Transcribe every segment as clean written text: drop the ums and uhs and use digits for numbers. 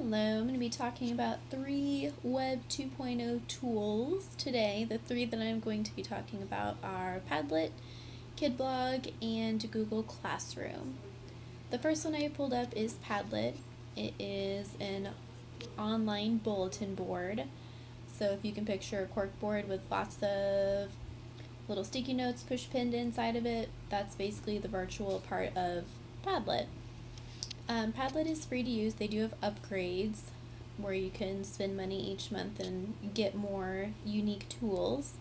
Hello, I'm going to be talking about 3 Web 2.0 tools today. The 3 that I'm going to be talking about are Padlet, KidBlog, and Google Classroom. The first one I pulled up is Padlet. It is an online bulletin board. So if you can picture a cork board with lots of little sticky notes push pinned inside of it, that's basically the virtual part of Padlet. Padlet is free to use. They do have upgrades where you can spend money each month and get more unique tools.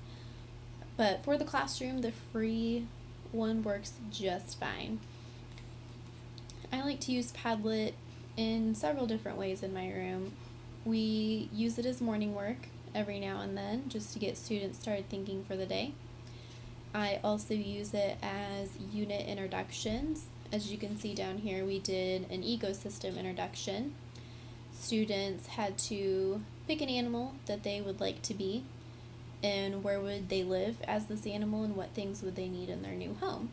But for the classroom, the free one works just fine. I like to use Padlet in several different ways in my room. We use it as morning work every now and then just to get students started thinking for the day. I also use it as unit introductions. As you can see down here, we did an ecosystem introduction. Students had to pick an animal that they would like to be, and where would they live as this animal, and what things would they need in their new home.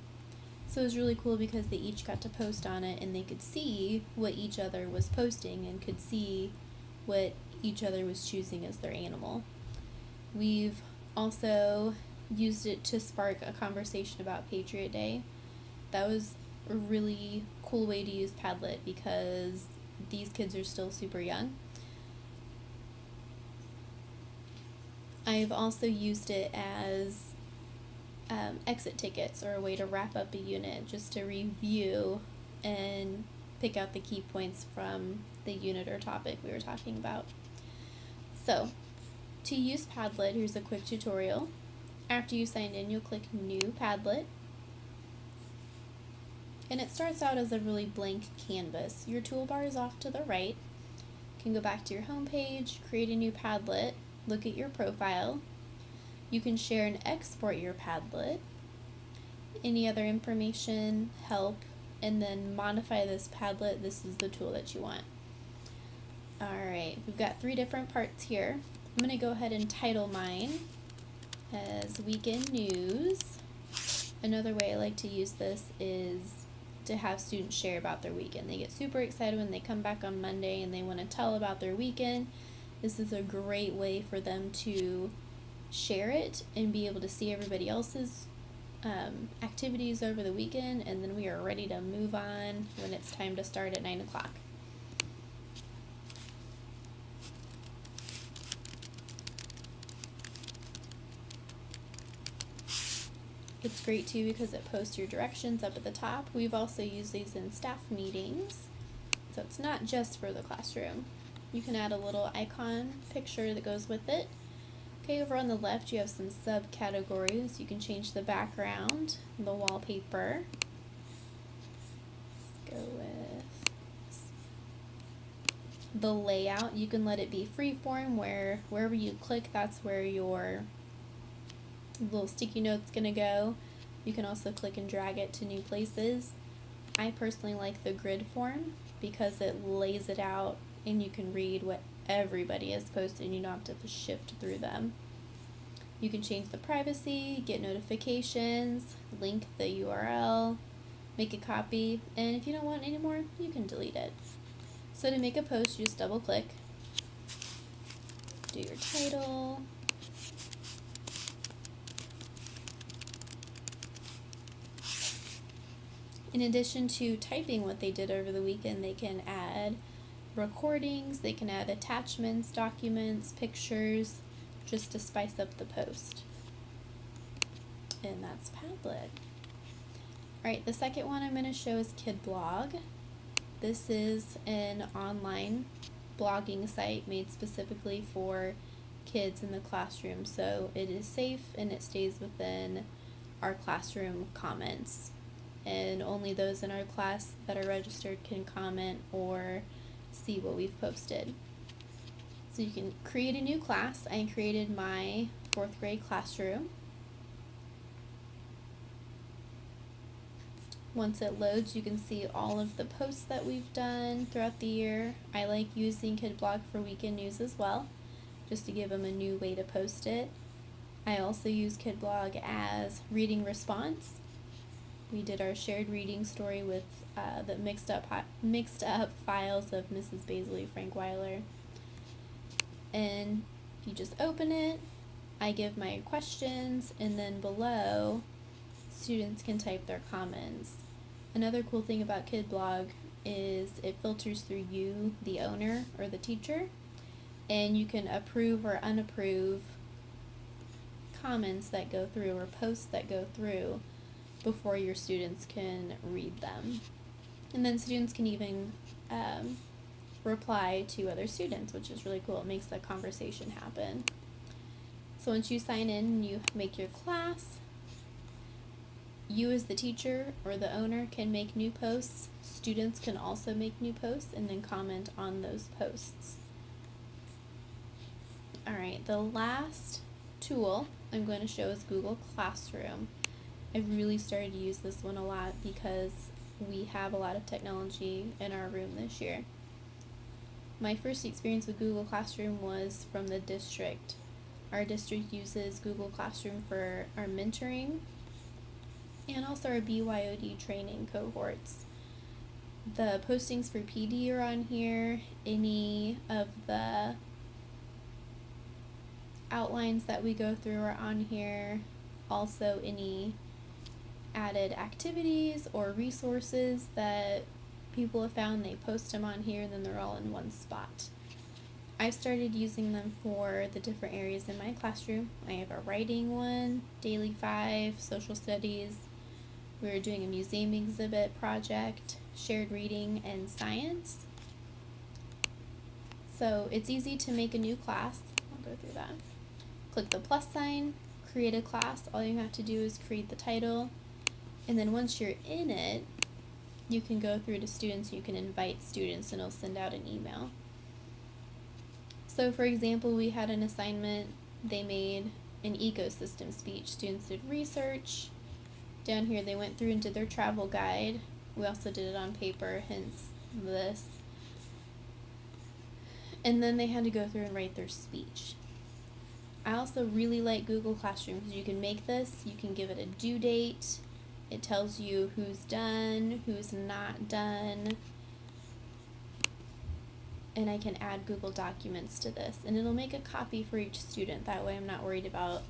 So it was really cool because they each got to post on it, and they could see what each other was posting and could see what each other was choosing as their animal. We've also used it to spark a conversation about Patriot Day. That was a really cool way to use Padlet because these kids are still super young. I've also used it as exit tickets, or a way to wrap up a unit, just to review and pick out the key points from the unit or topic we were talking about. So, to use Padlet, here's a quick tutorial. After you signed in, you'll click New Padlet. And it starts out as a really blank canvas. Your toolbar is off to the right. You can go back to your home page, create a new Padlet, look at your profile. You can share and export your Padlet, any other information, help, and then modify this Padlet. This is the tool that you want. Alright, we've got 3 different parts here. I'm going to go ahead and title mine as Weekend News. Another way I like to use this is to have students share about their weekend. They get super excited when they come back on Monday and they want to tell about their weekend. This is a great way for them to share it and be able to see everybody else's activities over the weekend, and then we are ready to move on when it's time to start at 9 o'clock. It's great too because it posts your directions up at the top. We've also used these in staff meetings, so it's not just for the classroom. You can add a little icon picture that goes with it. Okay, over on the left you have some subcategories. You can change the background, the wallpaper. Let's go with the layout. You can let it be freeform, where wherever you click, that's where your little sticky note's gonna go. You can also click and drag it to new places. I personally like the grid form because it lays it out and you can read what everybody has posted and you don't have to shift through them. You can change the privacy, get notifications, link the URL, make a copy, and if you don't want any more, you can delete it. So to make a post, you just double click, do your title, in addition to typing what they did over the weekend, they can add recordings, they can add attachments, documents, pictures, just to spice up the post. And that's Padlet. Alright, the second one I'm going to show is KidBlog. This is an online blogging site made specifically for kids in the classroom, so it is safe and it stays within our classroom comments. And only those in our class that are registered can comment or see what we've posted. So you can create a new class. I created my 4th grade classroom. Once it loads, you can see all of the posts that we've done throughout the year. I like using KidBlog for weekend news as well, just to give them a new way to post it. I also use KidBlog as reading response. We did our shared reading story with the mixed up files of Mrs. Baisley Frankweiler. And if you just open it, I give my questions, and then below, students can type their comments. Another cool thing about KidBlog is it filters through you, the owner or the teacher, and you can approve or unapprove comments that go through or posts that go through before your students can read them. And then students can even reply to other students, which is really cool. It makes the conversation happen. So once you sign in and you make your class, you as the teacher or the owner can make new posts. Students can also make new posts and then comment on those posts. Alright, the last tool I'm going to show is Google Classroom. I've really started to use this one a lot because we have a lot of technology in our room this year. My first experience with Google Classroom was from the district. Our district uses Google Classroom for our mentoring and also our BYOD training cohorts. The postings for PD are on here. Any of the outlines that we go through are on here. Also, any added activities or resources that people have found, they post them on here, and then they're all in one spot. I've started using them for the different areas in my classroom. I have a writing one, Daily 5, social studies. We're doing a museum exhibit project, shared reading, and science. So it's easy to make a new class. I'll go through that. Click the plus sign, create a class. All you have to do is create the title. And then once you're in it, you can go through to students. You can invite students and it'll send out an email. So for example, we had an assignment. They made an ecosystem speech. Students did research. Down here they went through and did their travel guide. We also did it on paper, hence this. And then they had to go through and write their speech. I also really like Google Classroom because you can make this, you can give it a due date. It tells you who's done, who's not done. And I can add Google Documents to this. And it'll make a copy for each student. That way I'm not worried about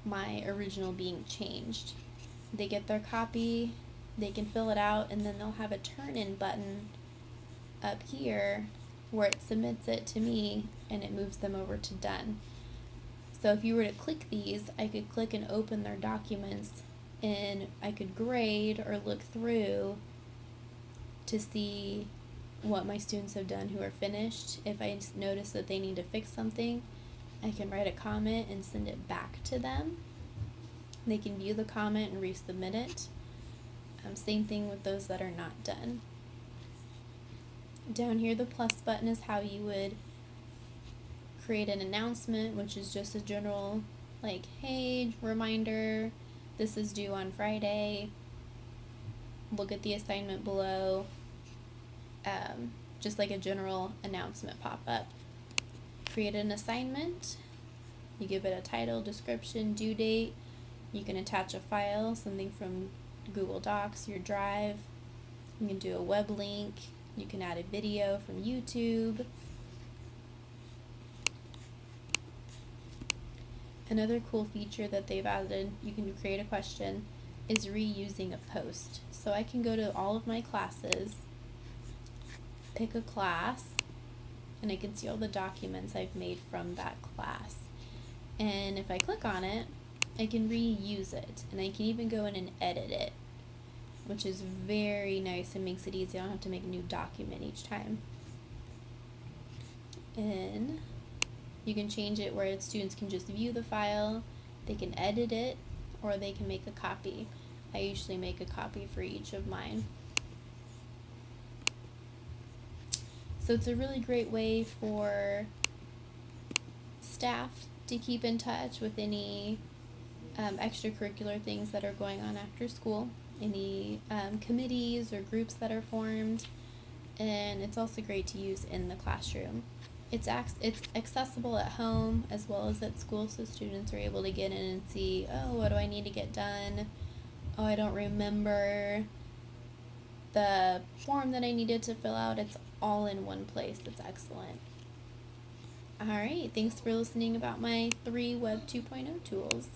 my original being changed. They get their copy, they can fill it out, and then they'll have a turn-in button up here where it submits it to me and it moves them over to done. So if you were to click these, I could click and open their documents, and I could grade or look through to see what my students have done who are finished. If I notice that they need to fix something, I can write a comment and send it back to them. They can view the comment and resubmit it. Same thing with those that are not done. Down here, the plus button is how you would create an announcement, which is just a general, like, hey, reminder, this is due on Friday. Look at the assignment below. Just like a general announcement pop-up. Create an assignment. You give it a title, description, due date. You can attach a file, something from Google Docs, your Drive. You can do a web link. You can add a video from YouTube. Another cool feature that they've added, you can create a question, is reusing a post. So I can go to all of my classes, pick a class, and I can see all the documents I've made from that class. And if I click on it, I can reuse it, and I can even go in and edit it, which is very nice and makes it easy. I don't have to make a new document each time. And you can change it where students can just view the file, they can edit it, or they can make a copy. I usually make a copy for each of mine. So it's a really great way for staff to keep in touch with any extracurricular things that are going on after school, any committees or groups that are formed, and it's also great to use in the classroom. It's accessible at home as well as at school, so students are able to get in and see, oh, what do I need to get done? Oh, I don't remember the form that I needed to fill out, it's all in one place. It's excellent. All right, thanks for listening about my 3 Web 2.0 tools.